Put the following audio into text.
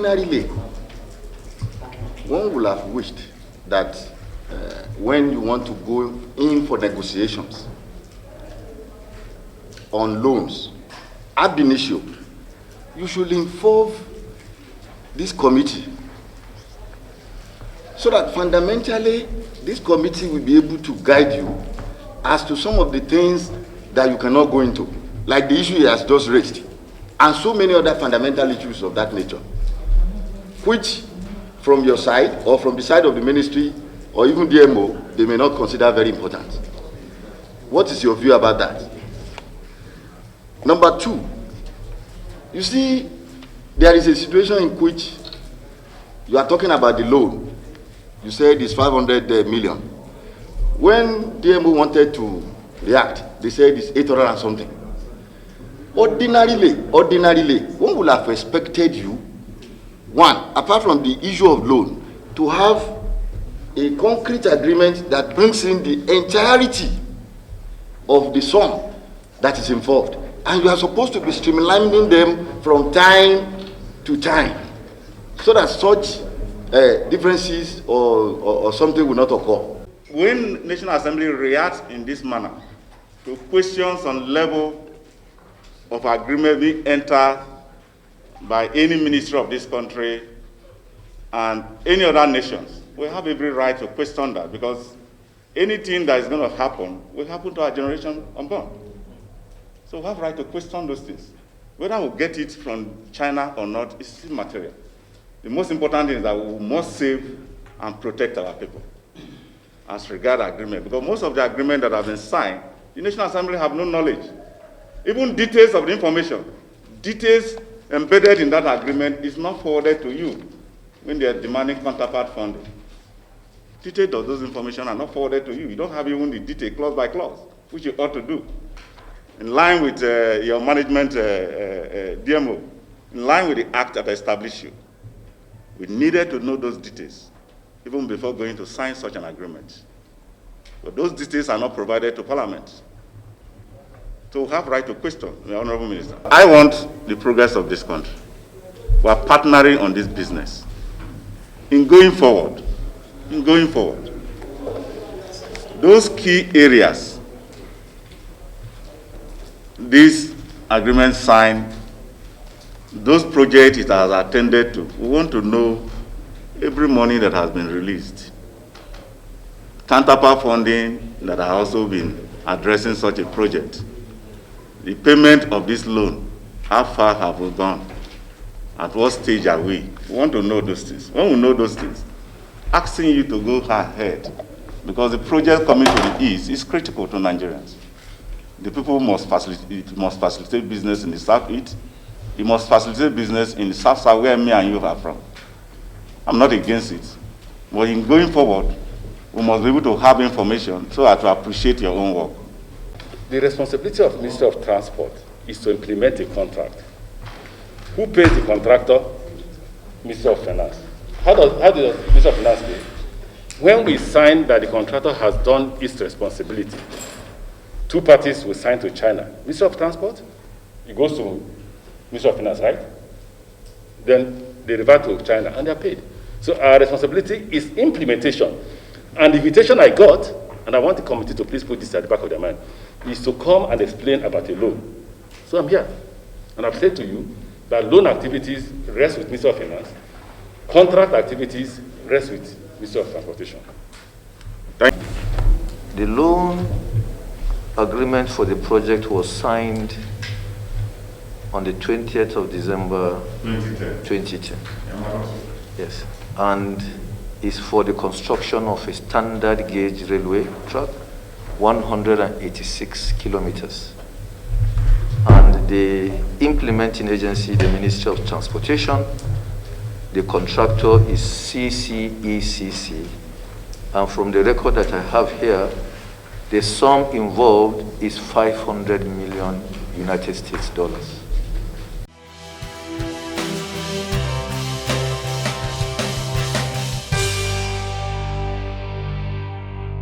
Ordinarily, one would have wished that when you want to go in for negotiations on loans, ab initio, you should involve this committee so that fundamentally this committee will be able to guide you as to some of the things that you cannot go into, like the issue he has just raised, and so many other fundamental issues of that nature, which from your side or from the side of the ministry or even DMO, they may not consider very important. What is your view about that? Number two, you see, there is a situation in which you are talking about the loan. You said it's 500 million. When DMO wanted to react, they said it's 800 and something. Ordinarily, one would have expected you, one, apart from the issue of loan, to have a concrete agreement that brings in the entirety of the sum that is involved. And you are supposed to be streamlining them from time to time so that such differences or something will not occur. When National Assembly reacts in this manner to questions on level of agreement being entered by any ministry of this country and any other nations, we have every right to question that, because anything that is going to happen will happen to our generation unborn. So we have right to question those things. Whether we get it from China or not is still material. The most important thing is that we must save and protect our people as regard agreement, because most of the agreement that have been signed, the National Assembly have no knowledge. Even details of the information, details embedded in that agreement is not forwarded to you when they are demanding counterpart funding. Details of those information are not forwarded to you. You don't have even the detail clause by clause, which you ought to do. In line with your management DMO, in line with the act that established you, we needed to know those details even before going to sign such an agreement. But those details are not provided to Parliament. So we have right to question the Honorable Minister. I want the progress of this country. We are partnering on this business. In going forward, those key areas, this agreement signed, those projects it has attended to, we want to know every money that has been released. Counterpart funding that has also been addressing such a project. The payment of this loan, how far have we gone? At what stage are we? We want to know those things. When we know those things, asking you to go ahead, because the project coming to the east is critical to Nigerians. The people must facilitate business in the southeast. It must facilitate business in the south-south, where me and you are from. I'm not against it. But in going forward, we must be able to have information so as to appreciate your own work. The responsibility of the Ministry of Transport is to implement a contract. Who pays the contractor? Ministry of Finance. How does the Ministry of Finance pay? When we sign that the contractor has done its responsibility, two parties will sign to China. Ministry of Transport, it goes to Ministry of Finance, right? Then they revert to China and they're paid. So our responsibility is implementation. And the invitation I got, and I want the committee to please put this at the back of their mind, is to come and explain about a loan. So I'm here. And I've said to you that loan activities rest with Ministry of Finance, contract activities rest with Ministry of Transportation. The loan agreement for the project was signed on the 20th of December 2010. Yes. And is for the construction of a standard gauge railway track, 186 kilometers. And the implementing agency, the Ministry of Transportation, the contractor is CCECC. And from the record that I have here, the sum involved is $500 million United States dollars.